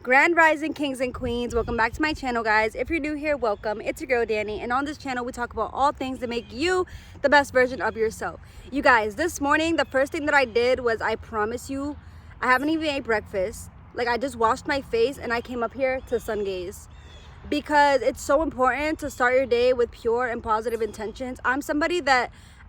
Grand Rising Kings and Queens, welcome back to my channel, guys. If you're new here, welcome. It's your girl Danny, and on this channel we talk about all things that make you the best version of yourself. You guys, this morning the first thing that I did was, I promise you, I haven't even ate breakfast. Like, I just washed my face and I came up here to sun gaze, because it's so important to start your day with pure and positive intentions.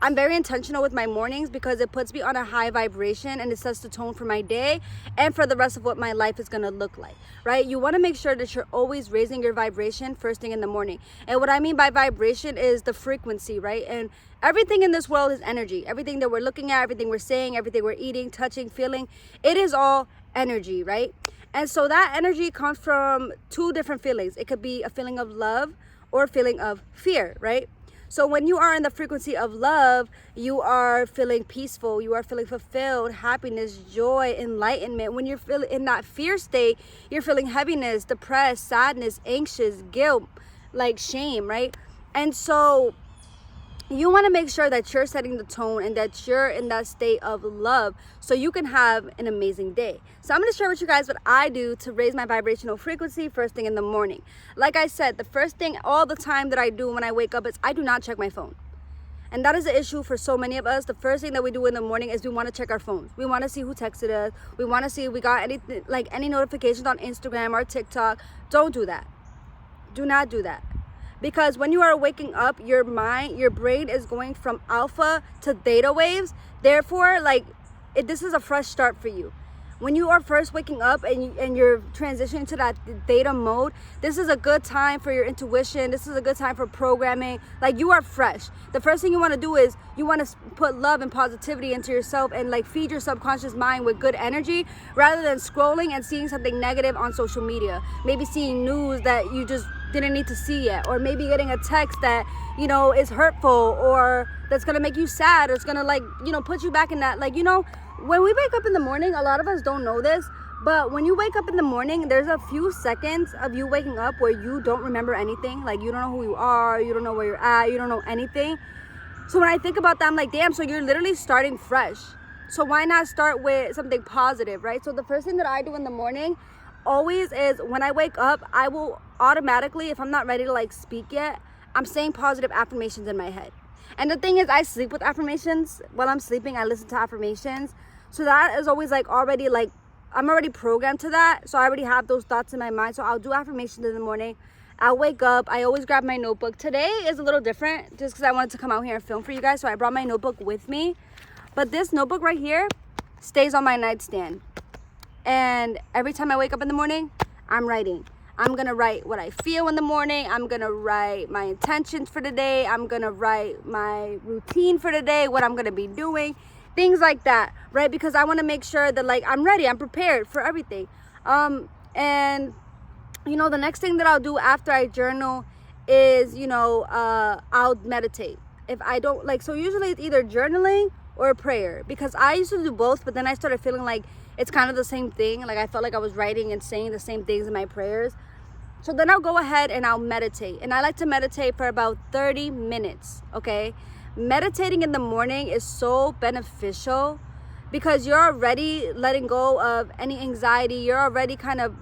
I'm very intentional with my mornings because it puts me on a high vibration and it sets the tone for my day and for the rest of what my life is going to look like, right? You want to make sure that you're always raising your vibration first thing in the morning. And what I mean by vibration is the frequency, right? And everything in this world is energy. Everything that we're looking at, everything we're saying, everything we're eating, touching, feeling, it is all energy, right? And so that energy comes from two different feelings. It could be a feeling of love or a feeling of fear, right? So when you are in the frequency of love, you are feeling peaceful, you are feeling fulfilled, happiness, joy, enlightenment. When you're feeling in that fear state, you're feeling heaviness, depressed, sadness, anxious, guilt, like shame, right? And so you want to make sure that you're setting the tone and that you're in that state of love so you can have an amazing day. So I'm going to share with you guys what I do to raise my vibrational frequency first thing in the morning. Like I said, the first thing all the time that I do when I wake up is I do not check my phone. And that is the issue for so many of us. The first thing that we do in the morning is we want to check our phones. We want to see who texted us. We want to see if we got anything, like any notifications on Instagram or TikTok. Don't do that. Do not do that. Because when you are waking up, your brain is going from alpha to theta waves. Therefore, this is a fresh start for you. When you are first waking up and you're transitioning to that theta mode, this is a good time for your intuition. This is a good time for programming. Like, you are fresh. The first thing you want to do is you want to put love and positivity into yourself and feed your subconscious mind with good energy, rather than scrolling and seeing something negative on social media. Maybe seeing news that you just didn't need to see yet, or maybe getting a text that is hurtful or that's gonna make you sad, or it's gonna put you back in that, when we wake up in the morning, a lot of us don't know this, but when you wake up in the morning, there's a few seconds of you waking up where you don't remember anything. Like, you don't know who you are, you don't know where you're at, you don't know anything. So when I think about that, I'm like, damn, so you're literally starting fresh. So why not start with something positive, right? So the first thing that I do in the morning always is, when I wake up, I will automatically, if I'm not ready to speak yet, I'm saying positive affirmations in my head. And the thing is, I sleep with affirmations. While I'm sleeping, I listen to affirmations. So that is always I'm already programmed to that. So I already have those thoughts in my mind. So I'll do affirmations in the morning. I'll wake up. I always grab my notebook. Today is a little different just because I wanted to come out here and film for you guys. So I brought my notebook with me. But this notebook right here stays on my nightstand. And every time I wake up in the morning, I'm writing. I'm going to write what I feel in the morning. I'm going to write my intentions for the day. I'm going to write my routine for the day, what I'm going to be doing, things like that, right? Because I want to make sure that I'm ready, I'm prepared for everything. And the next thing that I'll do after I journal is, I'll meditate. If I don't so usually it's either journaling or prayer, because I used to do both, but then I started feeling like it's kind of the same thing. I felt like I was writing and saying the same things in my prayers. So then I'll go ahead and I'll meditate. And I like to meditate for about 30 minutes, okay? Meditating in the morning is so beneficial because you're already letting go of any anxiety. You're already kind of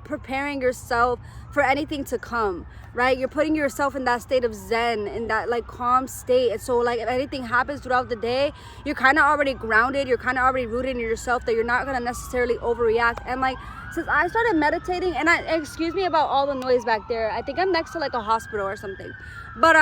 preparing yourself for anything to come, right? You're putting yourself in that state of zen, in that calm state. And so if anything happens throughout the day, you're kind of already grounded. You're kind of already rooted in yourself, that you're not going to necessarily overreact. And since I started meditating, and excuse me about all the noise back there. I think I'm next to a hospital or something. But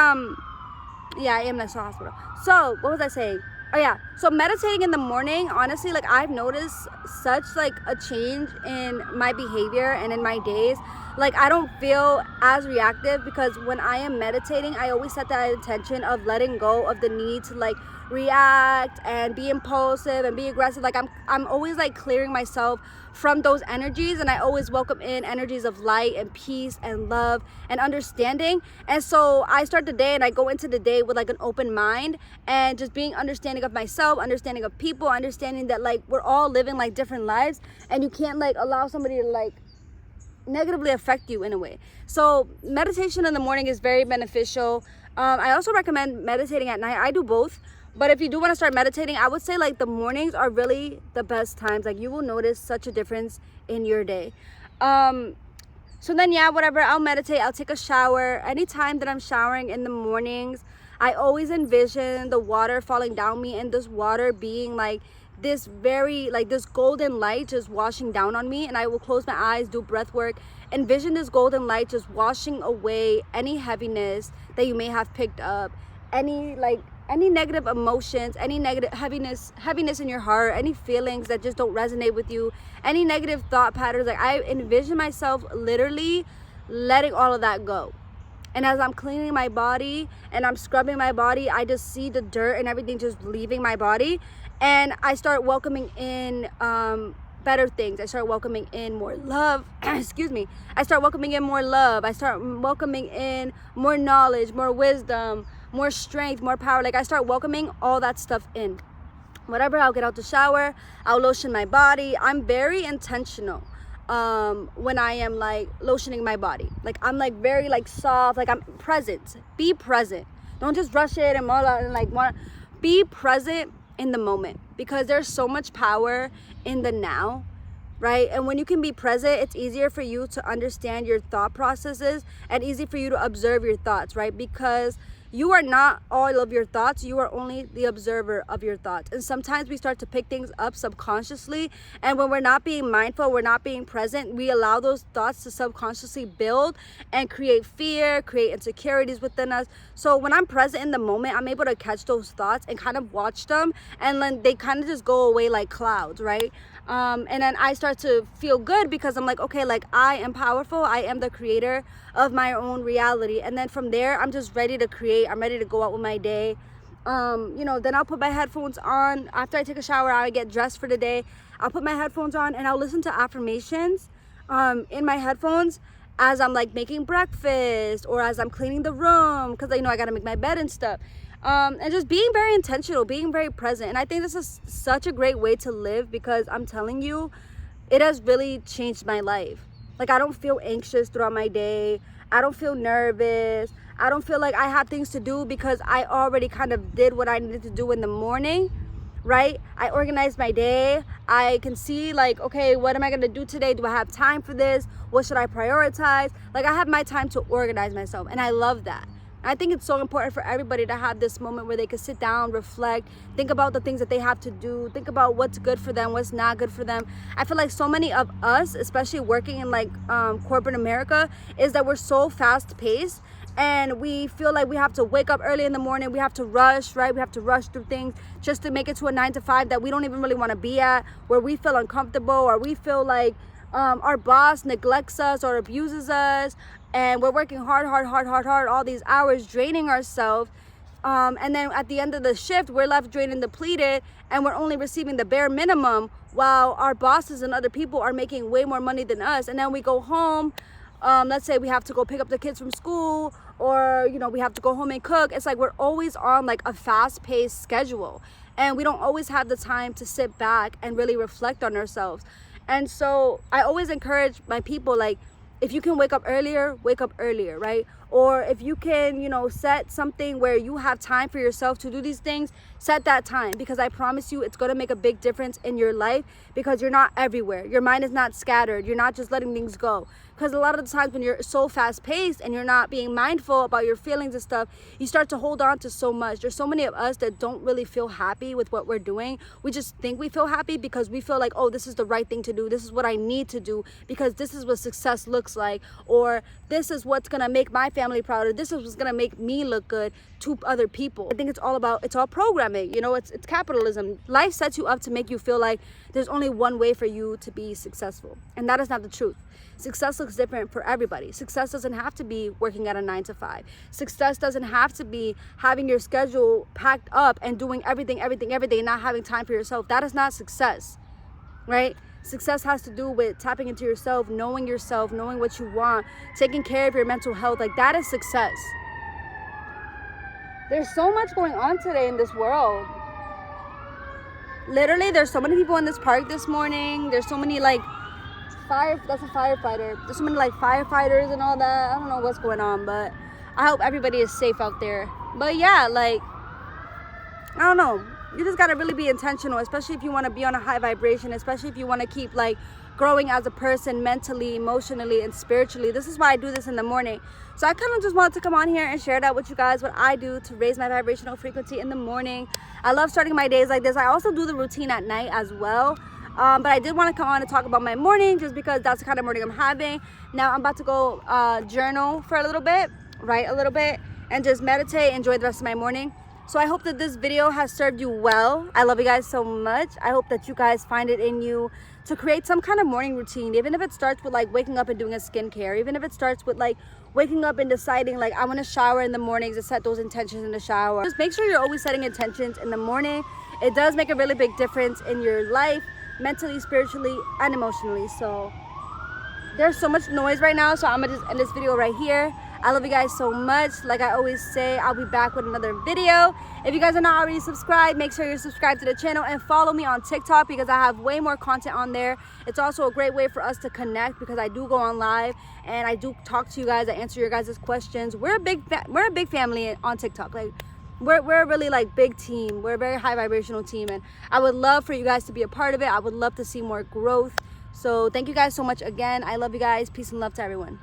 yeah, I am next to a hospital. So what was I saying? Oh yeah, so meditating in the morning, honestly, I've noticed such a change in my behavior and in my days. I don't feel as reactive, because when I am meditating, I always set that intention of letting go of the need to react and be impulsive and be aggressive. I'm always clearing myself from those energies, and I always welcome in energies of light and peace and love and understanding. And so I start the day and I go into the day with an open mind and just being understanding of myself, understanding of people, understanding that we're all living different lives, and you can't allow somebody to negatively affect you in a way. So meditation in the morning is very beneficial. I also recommend meditating at night. I do both. But if you do want to start meditating, I would say the mornings are really the best times. You will notice such a difference in your day. So then, yeah, whatever, I'll meditate, I'll take a shower. Anytime that I'm showering in the mornings, I always envision the water falling down me, and this water being like this very, like this golden light just washing down on me. And I will close my eyes, do breath work, envision this golden light just washing away any heaviness that you may have picked up, any negative emotions, any negative heaviness in your heart, any feelings that just don't resonate with you, any negative thought patterns. Like, I envision myself literally letting all of that go. And as I'm cleaning my body and I'm scrubbing my body, I just see the dirt and everything just leaving my body. And I start welcoming in better things. I start welcoming in more love. Excuse me. I start welcoming in more love. I start welcoming in more knowledge, more wisdom, more strength, more power. Like, I start welcoming all that stuff in. Whatever, I'll get out the shower, I'll lotion my body. I'm very intentional when I am like lotioning my body. Like, I'm like very like soft, like I'm present. Be present. Don't just rush it and like be present in the moment, because there's so much power in the now, right? And when you can be present, it's easier for you to understand your thought processes and easy for you to observe your thoughts, right? Because you are not all of your thoughts. You are only the observer of your thoughts. And sometimes we start to pick things up subconsciously. And when we're not being mindful, we're not being present, we allow those thoughts to subconsciously build and create fear, create insecurities within us. So when I'm present in the moment, I'm able to catch those thoughts and kind of watch them. And then they kind of just go away like clouds, right? And then I start to feel good, because I'm like, okay, like, I am powerful. I am the creator of my own reality. And then from there, I'm just ready to create. I'm ready to go out with my day. Then I'll put my headphones on. After I take a shower, I get dressed for the day. I'll put my headphones on and I'll listen to affirmations in my headphones as I'm like making breakfast or as I'm cleaning the room, because I got to make my bed and stuff. And just being very intentional, being very present. And I think this is such a great way to live, because I'm telling you, it has really changed my life. Like, I don't feel anxious throughout my day. I don't feel nervous. I don't feel like I have things to do, because I already kind of did what I needed to do in the morning, right? I organized my day. I can see like, okay, what am I going to do today? Do I have time for this? What should I prioritize? Like, I have my time to organize myself, and I love that. I think it's so important for everybody to have this moment where they can sit down, reflect, think about the things that they have to do, think about what's good for them, what's not good for them. I feel like so many of us, especially working in like corporate America, is that we're so fast paced, and we feel like we have to wake up early in the morning. We have to rush, right? We have to rush through things just to make it to a 9 to 5 that we don't even really want to be at, where we feel uncomfortable, or we feel like our boss neglects us or abuses us, and we're working hard all these hours, draining ourselves, and then at the end of the shift, we're left drained and depleted, and we're only receiving the bare minimum, while our bosses and other people are making way more money than us. And then we go home, let's say we have to go pick up the kids from school, or we have to go home and cook. It's like we're always on like a fast-paced schedule, and we don't always have the time to sit back and really reflect on ourselves. And so I always encourage my people, like, if you can wake up earlier, right? Or if you can, set something where you have time for yourself to do these things, set that time, because I promise you, it's going to make a big difference in your life, because you're not everywhere. Your mind is not scattered. You're not just letting things go. Because a lot of the times when you're so fast paced and you're not being mindful about your feelings and stuff, you start to hold on to so much. There's so many of us that don't really feel happy with what we're doing. We just think we feel happy because we feel like, oh, this is the right thing to do. This is what I need to do, because this is what success looks like, or this is what's going to make my family proud, or this is what's going to make me look good to other people. I think it's all programming. It's capitalism. Life sets you up to make you feel like there's only one way for you to be successful. And that is not the truth. Success looks different for everybody. Success doesn't have to be working at a 9 to 5. Success doesn't have to be having your schedule packed up and doing everything, and not having time for yourself. That is not success, right? Success has to do with tapping into yourself, knowing what you want, taking care of your mental health. Like, that is success. There's so much going on today in this world. Literally, there's so many people in this park this morning. There's so many that's a firefighter. There's so many firefighters and all that. I don't know what's going on, but I hope everybody is safe out there. But yeah, I don't know. You just gotta really be intentional, especially if you want to be on a high vibration, especially if you want to keep growing as a person mentally, emotionally, and spiritually. This is why I do this in the morning. So I kind of just wanted to come on here and share that with you guys, what I do to raise my vibrational frequency in the morning. I love starting my days like this. I also do the routine at night as well. But I did want to come on and talk about my morning just because that's the kind of morning I'm having. Now I'm about to go journal for a little bit, write a little bit, and just meditate, enjoy the rest of my morning. So I hope that this video has served you well. I love you guys so much. I hope that you guys find it in you to create some kind of morning routine, even if it starts with like waking up and doing a skincare, even if it starts with like waking up and deciding like I want to shower in the mornings and set those intentions in the shower. Just make sure you're always setting intentions in the morning. It does make a really big difference in your life, mentally, spiritually, and emotionally. So there's so much noise right now, so I'm gonna just end this video right here. I love you guys so much. Like I always say, I'll be back with another video. If you guys are not already subscribed, make sure you're subscribed to the channel and follow me on TikTok because I have way more content on there. It's also a great way for us to connect because I do go on live and I do talk to you guys. I answer your guys' questions. We're a big family on TikTok. Like we're a really like big team. We're a very high vibrational team, and I would love for you guys to be a part of it. I would love to see more growth. So thank you guys so much again. I love you guys. Peace and love to everyone.